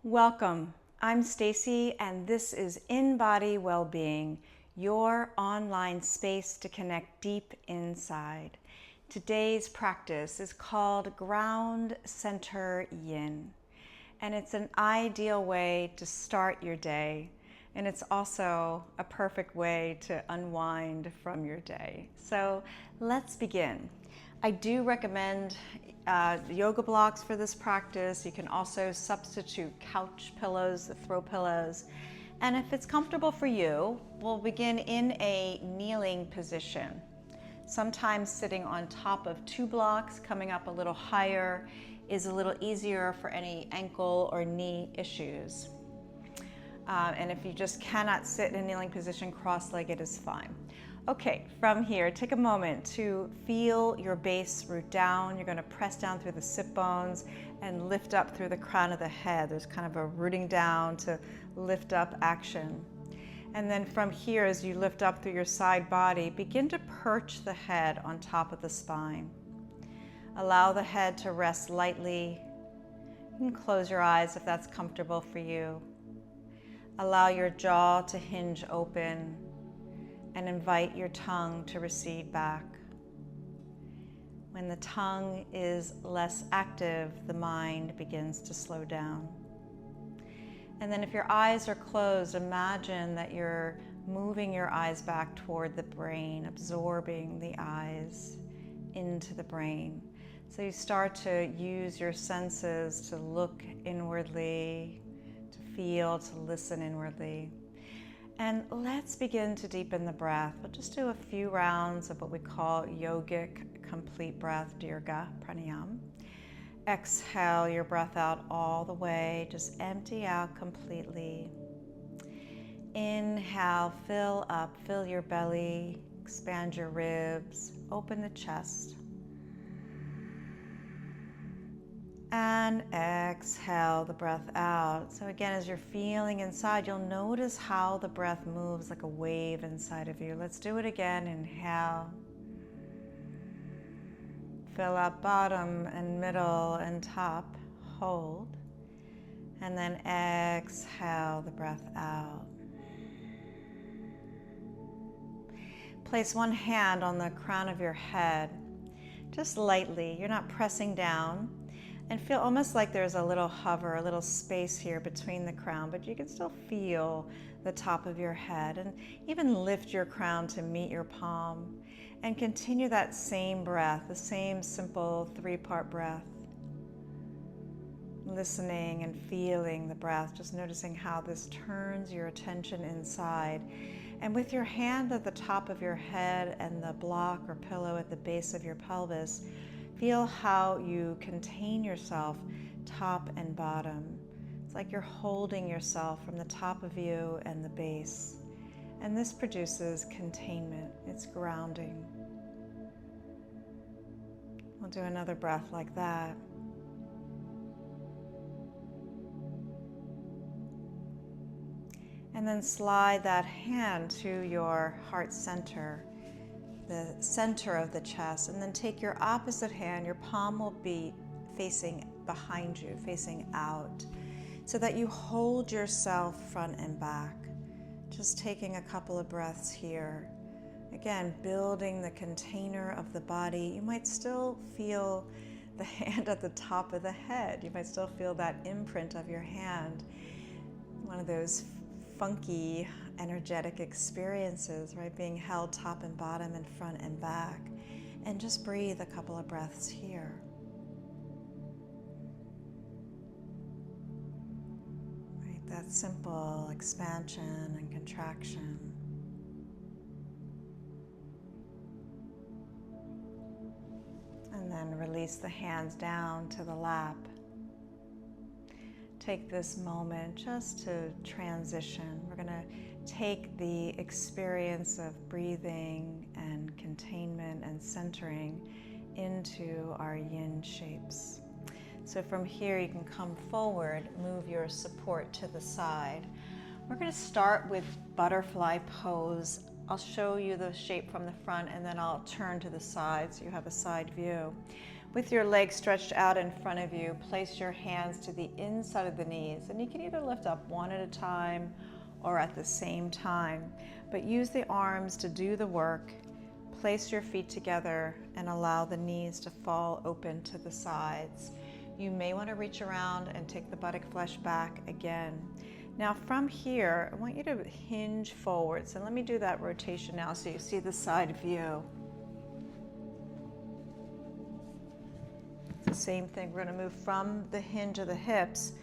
Welcome. I'm Stacey, and this is Embody Wellbeing, your online space to connect deep inside. Today's practice is called Ground Center Yin, and it's an ideal way to start your day, and it's also a perfect way to unwind from your day. So let's begin. I do recommend yoga blocks for this practice. You can also substitute couch pillows, the throw pillows. And if it's comfortable for you, we'll begin in a kneeling position. Sometimes sitting on top of two blocks, coming up a little higher, is a little easier for any ankle or knee issues. And if you just cannot sit in a kneeling position, cross-legged is fine. Okay, from here, take a moment to feel your base root down. You're going to press down through the sit bones and lift up through the crown of the head. There's kind of a rooting down to lift up action. And then from here, as you lift up through your side body, begin to perch the head on top of the spine. Allow the head to rest lightly. You can close your eyes if that's comfortable for you. Allow your jaw to hinge open and invite your tongue to recede back. When the tongue is less active, the mind begins to slow down. And then if your eyes are closed, imagine that you're moving your eyes back toward the brain, absorbing the eyes into the brain. So you start to use your senses to look inwardly, to feel, to listen inwardly. And let's begin to deepen the breath. We'll just do a few rounds of what we call yogic complete breath, dirga pranayam. Exhale your breath out all the way. Just empty out completely. Inhale, fill up, fill your belly, expand your ribs, open the chest. And exhale the breath out. So again, as you're feeling inside, you'll notice how the breath moves like a wave inside of you. Let's do it again. Inhale. Fill up bottom and middle and top. Hold. And then exhale the breath out. Place one hand on the crown of your head, just lightly. You're not pressing down. And feel almost like there's a little hover, a little space here between the crown, but you can still feel the top of your head. And even lift your crown to meet your palm. And continue that same breath, the same simple three-part breath. Listening and feeling the breath, just noticing how this turns your attention inside. And with your hand at the top of your head and the block or pillow at the base of your pelvis, feel how you contain yourself top and bottom. It's like you're holding yourself from the top of you and the base. And this produces containment. It's grounding. We'll do another breath like that. And then slide that hand to your heart center, the center of the chest, and then take your opposite hand. Your palm will be facing behind you, facing out, so that you hold yourself front and back. Just taking a couple of breaths here. Again, building the container of the body. You might still feel the hand at the top of the head. You might still feel that imprint of your hand. One of those funky, energetic experiences, right? Being held top and bottom and front and back. And just breathe a couple of breaths here. Right, that simple expansion and contraction. And then release the hands down to the lap. Take this moment just to transition. We're going to take the experience of breathing and containment and centering into our yin shapes. So from here you can come forward, move your support to the side. We're going to start with butterfly pose. I'll show you the shape from the front and then I'll turn to the side so you have a side view. With your legs stretched out in front of you, place your hands to the inside of the knees, and you can either lift up one at a time or at the same time, but use the arms to do the work. Place your feet together and allow the knees to fall open to the sides. You may want to reach around and take the buttock flesh back again. Now from here, I want you to hinge forwards, and let me do that rotation now so you see the side view. It's the same thing. We're going to move from the hinge of the hips,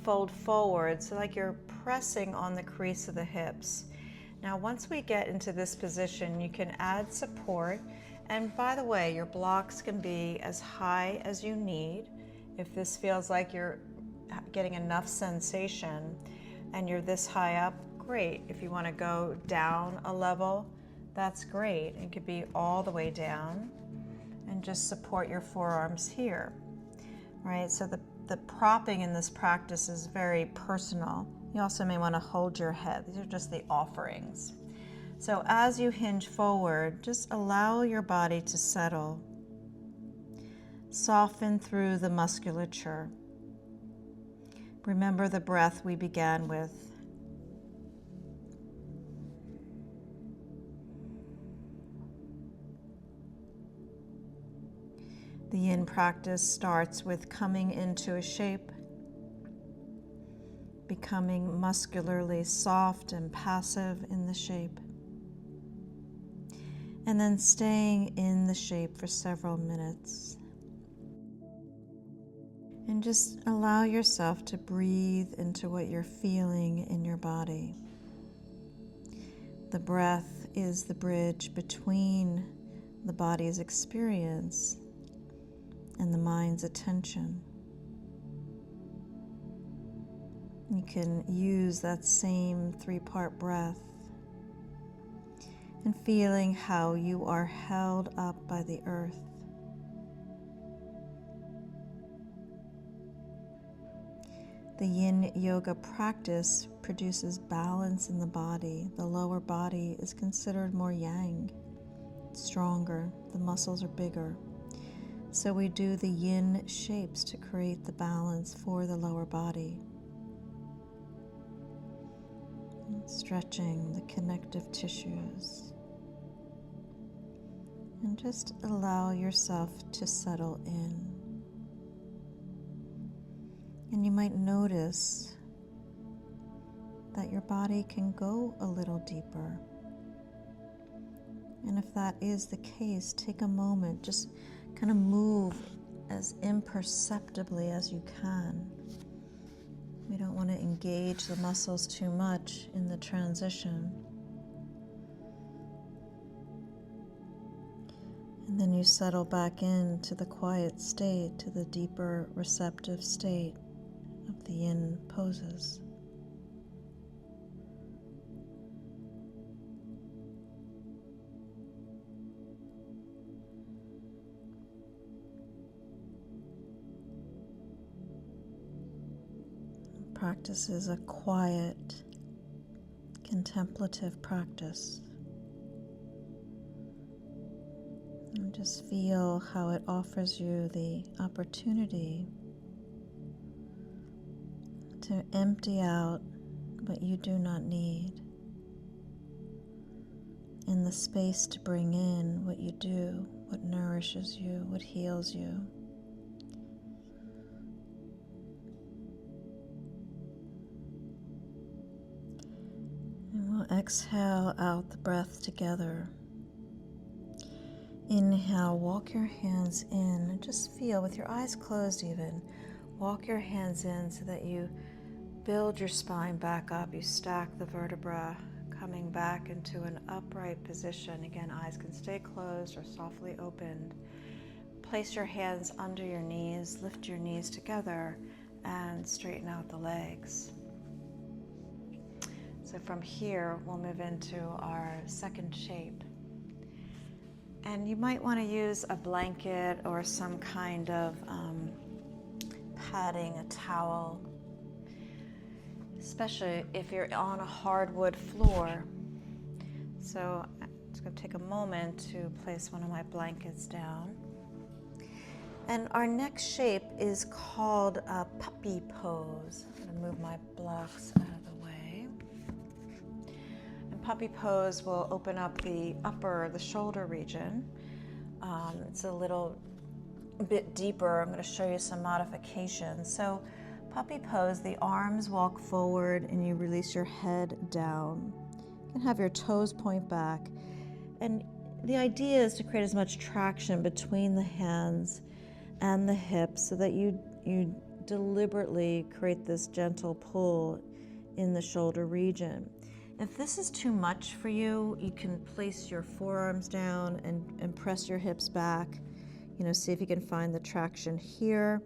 fold forward, so like you're pressing on the crease of the hips. Now once we get into this position, you can add support, and by the way, your blocks can be as high as you need. If this feels like you're getting enough sensation and you're this high up, great. If you want to go down a level, that's great. It could be all the way down, and just support your forearms here, right? So the propping in this practice is very personal. You also may want to hold your head. These are just the offerings. So as you hinge forward, just allow your body to settle. Soften through the musculature. Remember the breath we began with. The yin practice starts with coming into a shape, becoming muscularly soft and passive in the shape, and then staying in the shape for several minutes. And just allow yourself to breathe into what you're feeling in your body. The breath is the bridge between the body's experience and the mind's attention. You can use that same 3-part breath and feeling how you are held up by the earth. The yin yoga practice produces balance in the body. The lower body is considered more yang, stronger, the muscles are bigger. So we do the yin shapes to create the balance for the lower body. Stretching the connective tissues. And just allow yourself to settle in. And you might notice that your body can go a little deeper. And if that is the case, take a moment, just kind of move as imperceptibly as you can. We don't want to engage the muscles too much in the transition. And then you settle back into the quiet state, to the deeper receptive state of the yin poses. Practice is a quiet, contemplative practice. And just feel how it offers you the opportunity to empty out what you do not need, and the space to bring in what you do, what nourishes you, what heals you. And we'll exhale out the breath together. Inhale, walk your hands in, and just feel, with your eyes closed even, walk your hands in so that you build your spine back up. You stack the vertebra, coming back into an upright position. Again, eyes can stay closed or softly opened. Place your hands under your knees, lift your knees together, and straighten out the legs. So from here, we'll move into our second shape. And you might want to use a blanket or some kind of padding, a towel, especially if you're on a hardwood floor. So I'm just going to take a moment to place one of my blankets down. And our next shape is called a puppy pose. I'm going to move my blocks out of the way. And puppy pose will open up the shoulder region. It's a little bit deeper. I'm going to show you some modifications. So puppy pose, the arms walk forward and you release your head down. You can have your toes point back. And the idea is to create as much traction between the hands and the hips so that you deliberately create this gentle pull in the shoulder region. If this is too much for you, you can place your forearms down and press your hips back. See if you can find the traction here.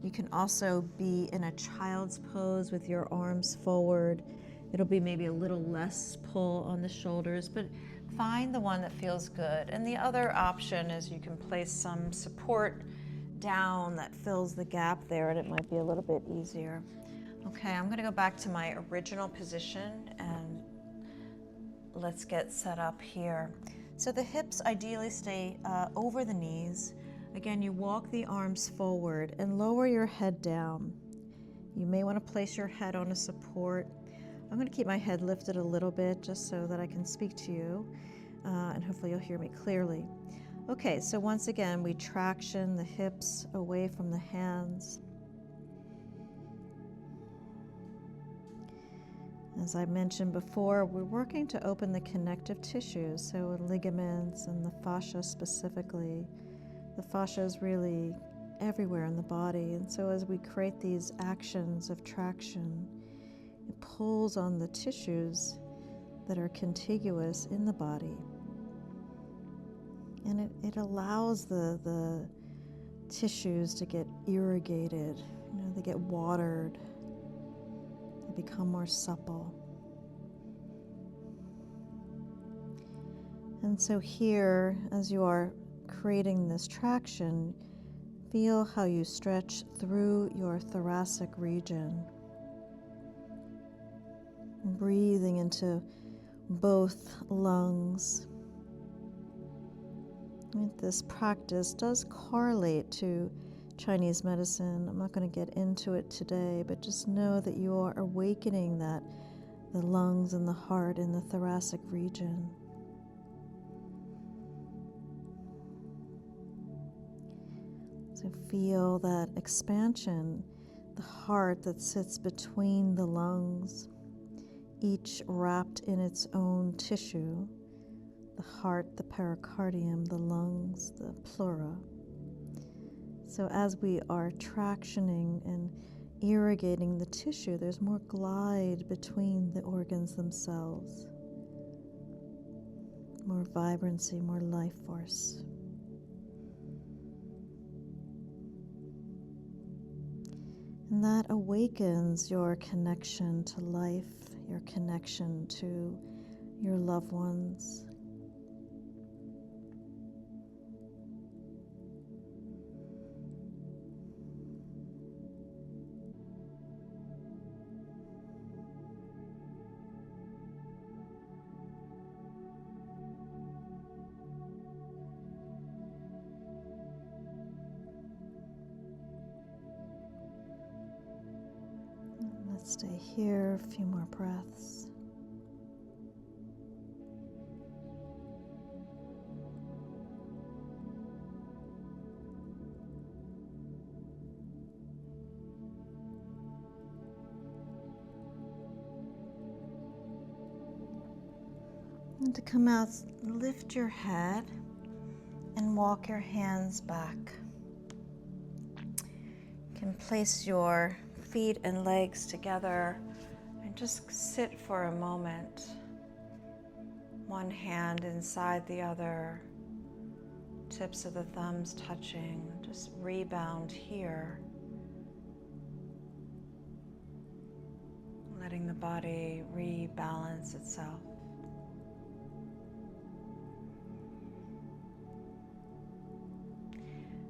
You can also be in a child's pose with your arms forward. It'll be maybe a little less pull on the shoulders, but find the one that feels good. And the other option is you can place some support down that fills the gap there, and it might be a little bit easier. Okay, I'm going to go back to my original position and let's get set up here. So the hips ideally stay over the knees. Again, you walk the arms forward and lower your head down. You may want to place your head on a support. I'm going to keep my head lifted a little bit just so that I can speak to you, and hopefully you'll hear me clearly. Okay, so once again, we traction the hips away from the hands. As I mentioned before, we're working to open the connective tissues, so ligaments and the fascia specifically. The fascia is really everywhere in the body, and so as we create these actions of traction, it pulls on the tissues that are contiguous in the body. And it allows the tissues to get irrigated, they get watered, they become more supple. And so here, as you are creating this traction, feel how you stretch through your thoracic region, breathing into both lungs. This practice does correlate to Chinese medicine. I'm not going to get into it today, but just know that you are awakening the lungs and the heart in the thoracic region. So feel that expansion, the heart that sits between the lungs, each wrapped in its own tissue. The heart, the pericardium, the lungs, the pleura. So as we are tractioning and irrigating the tissue, there's more glide between the organs themselves. More vibrancy, more life force. And that awakens your connection to life, your connection to your loved ones. Let's stay here a few more breaths. And to come out, lift your head and walk your hands back. You can place your feet and legs together and just sit for a moment. One hand inside the other, tips of the thumbs touching, just rebound here. Letting the body rebalance itself.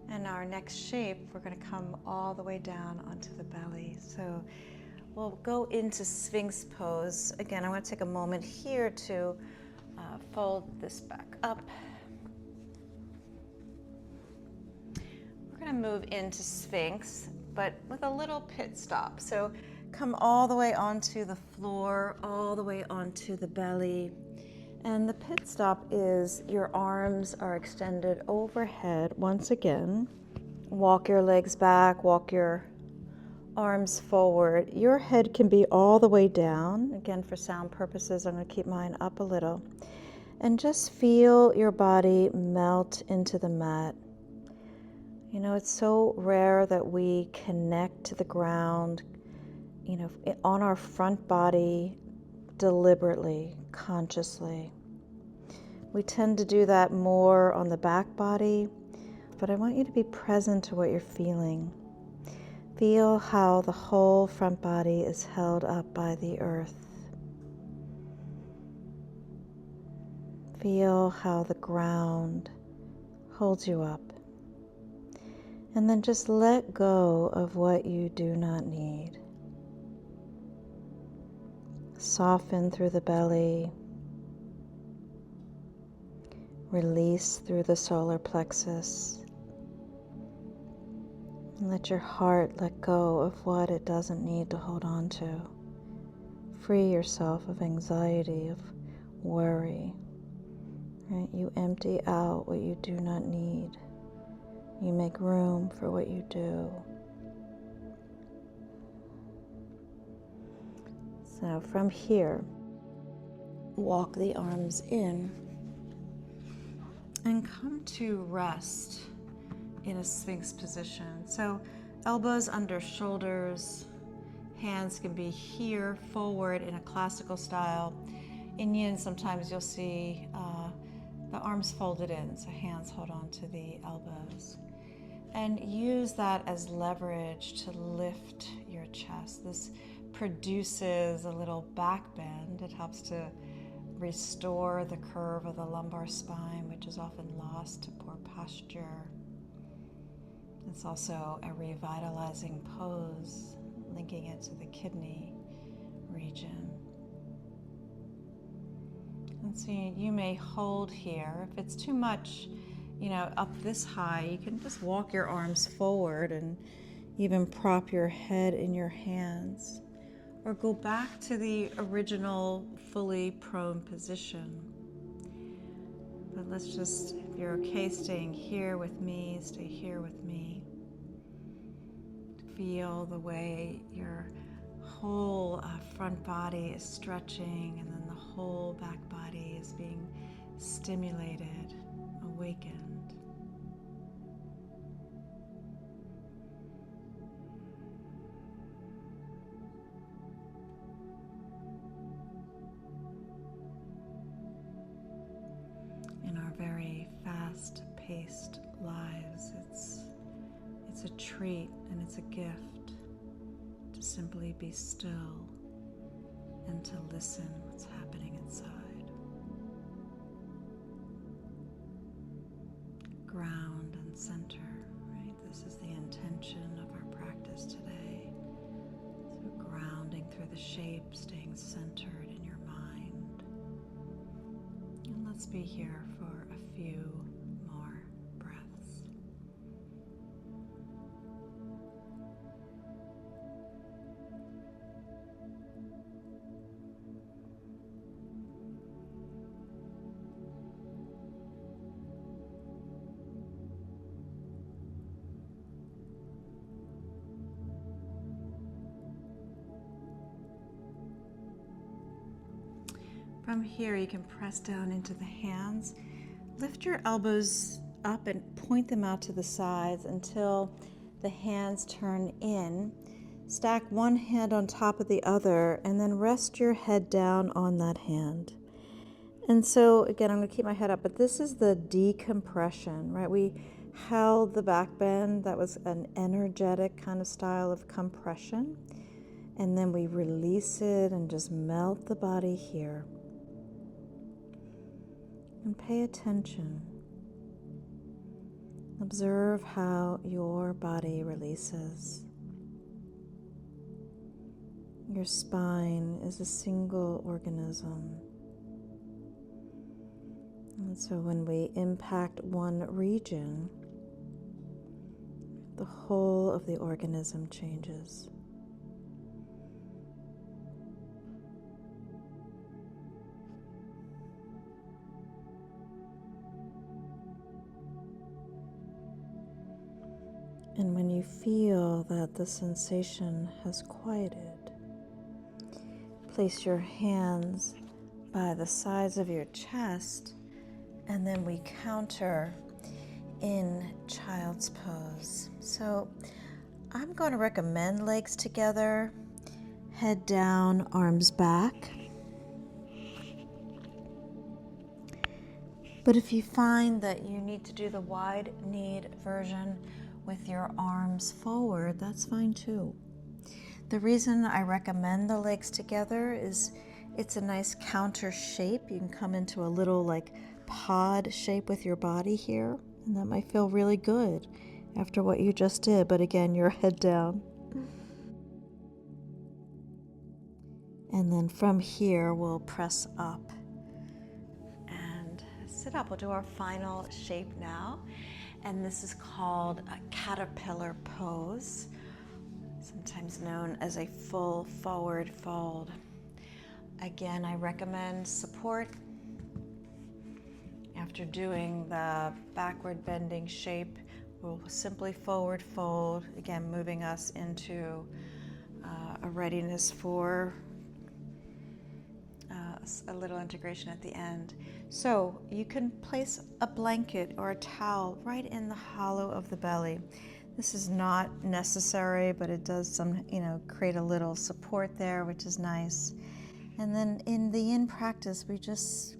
And our next shape, we're going to come all the way down onto the belly. So we'll go into Sphinx pose. Again, I want to take a moment here to fold this back up. We're going to move into Sphinx, but with a little pit stop. So come all the way onto the floor, all the way onto the belly. And the pit stop is your arms are extended overhead once again. Walk your legs back, walk your arms forward. Your head can be all the way down. Again, for sound purposes, I'm going to keep mine up a little. And just feel your body melt into the mat. You know, it's so rare that we connect to the ground, you know, on our front body deliberately, consciously. We tend to do that more on the back body, but I want you to be present to what you're feeling. Feel how the whole front body is held up by the earth. Feel how the ground holds you up. And then just let go of what you do not need. Soften through the belly. Release through the solar plexus. And let your heart let go of what it doesn't need to hold on to. Free yourself of anxiety, of worry. Right? You empty out what you do not need. You make room for what you do. So from here, walk the arms in and come to rest in a Sphinx position. So elbows under shoulders, hands can be here forward in a classical style. In Yin, sometimes you'll see the arms folded in, so hands hold on to the elbows. And use that as leverage to lift your chest. This produces a little back bend. It helps to restore the curve of the lumbar spine, which is often lost to poor posture. It's also a revitalizing pose, linking it to the kidney region. And so you may hold here. If it's too much, you know, up this high, you can just walk your arms forward and even prop your head in your hands. Or go back to the original fully prone position. But let's just, if you're okay staying here with me, stay here with me. Feel the way your whole front body is stretching, and then the whole back body is being stimulated, awakened. In our very fast-paced lives, it's a treat and it's a gift to simply be still and to listen what's happening inside. Ground and center, right? This is the intention of our practice today. So grounding through the shape, staying centered in your mind. And let's be here for a few more breaths. From here, you can press down into the hands. Lift your elbows up and point them out to the sides until the hands turn in. Stack one hand on top of the other and then rest your head down on that hand. And so, again, I'm going to keep my head up, but this is the decompression, right? We held the back bend. That was an energetic kind of style of compression. And then we release it and just melt the body here. And pay attention. Observe how your body releases. Your spine is a single organism. And so when we impact one region, The whole of the organism changes. And when you feel that the sensation has quieted, place your hands by the sides of your chest, and then we counter in child's pose. So I'm going to recommend legs together, head down, arms back. But if you find that you need to do the wide kneed version with your arms forward, that's fine too. The reason I recommend the legs together is it's a nice counter shape. You can come into a little like pod shape with your body here, and that might feel really good after what you just did. But again, your head down. And then from here, we'll press up and sit up. We'll do our final shape now. And this is called a caterpillar pose, sometimes known as a full forward fold. Again, I recommend support after doing the backward bending shape. We'll simply forward fold, again moving us into a readiness for a little integration at the end. So you can place a blanket or a towel right in the hollow of the belly. This is not necessary, but it does create a little support there, which is nice. And then in the in-practice, we just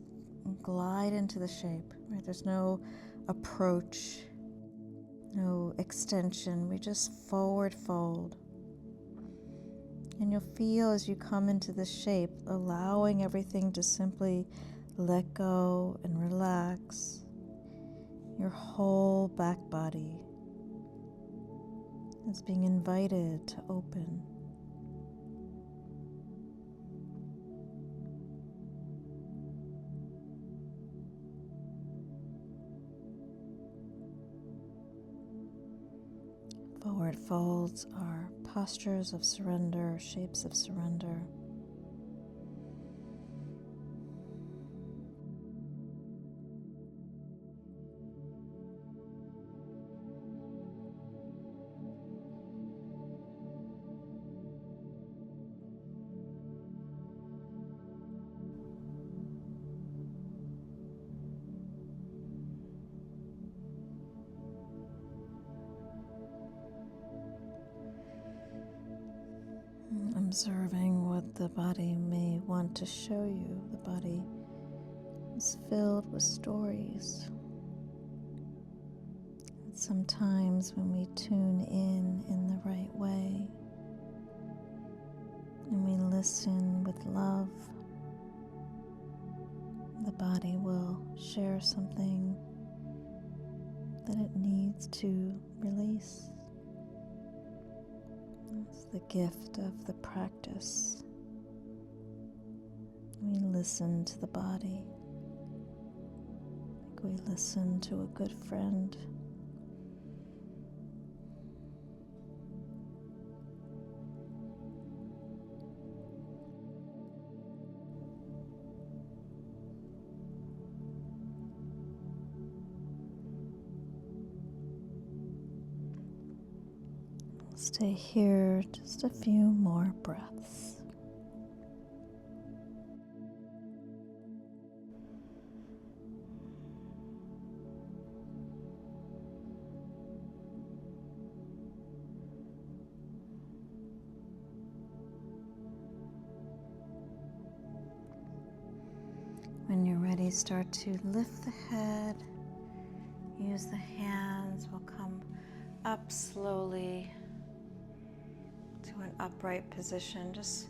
glide into the shape, right? There's no approach, no extension. We just forward fold. And you'll feel as you come into the shape, allowing everything to simply let go and relax. Your whole back body is being invited to open. Forward folds are postures of surrender, shapes of surrender. Observing what the body may want to show you. The body is filled with stories. Sometimes when we tune in the right way and we listen with love, the body will share something that it needs to release. It's the gift of the practice. We listen to the body like we listen to a good friend. Stay here just a few more breaths. When you're ready, start to lift the head. Use the hands. We'll come up slowly to an upright position. Just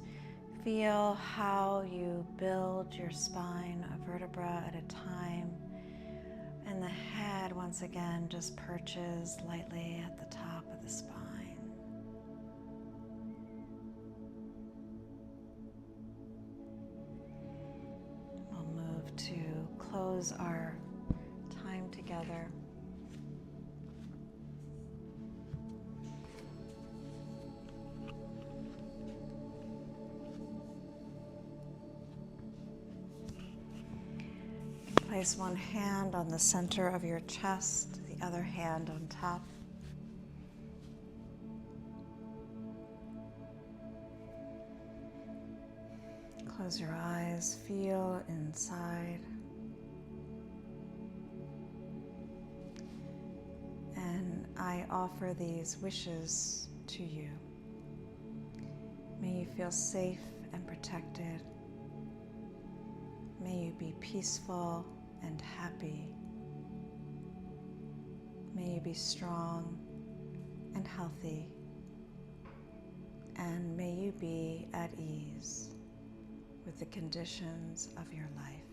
feel how you build your spine a vertebra at a time. And the head, once again, just perches lightly at the top of the spine. We'll move to close our time together Place one hand on the center of your chest, the other hand on top. Close your eyes, feel inside. And I offer these wishes to you. May you feel safe and protected. May you be peaceful and happy. May you be strong and healthy. And may you be at ease with the conditions of your life.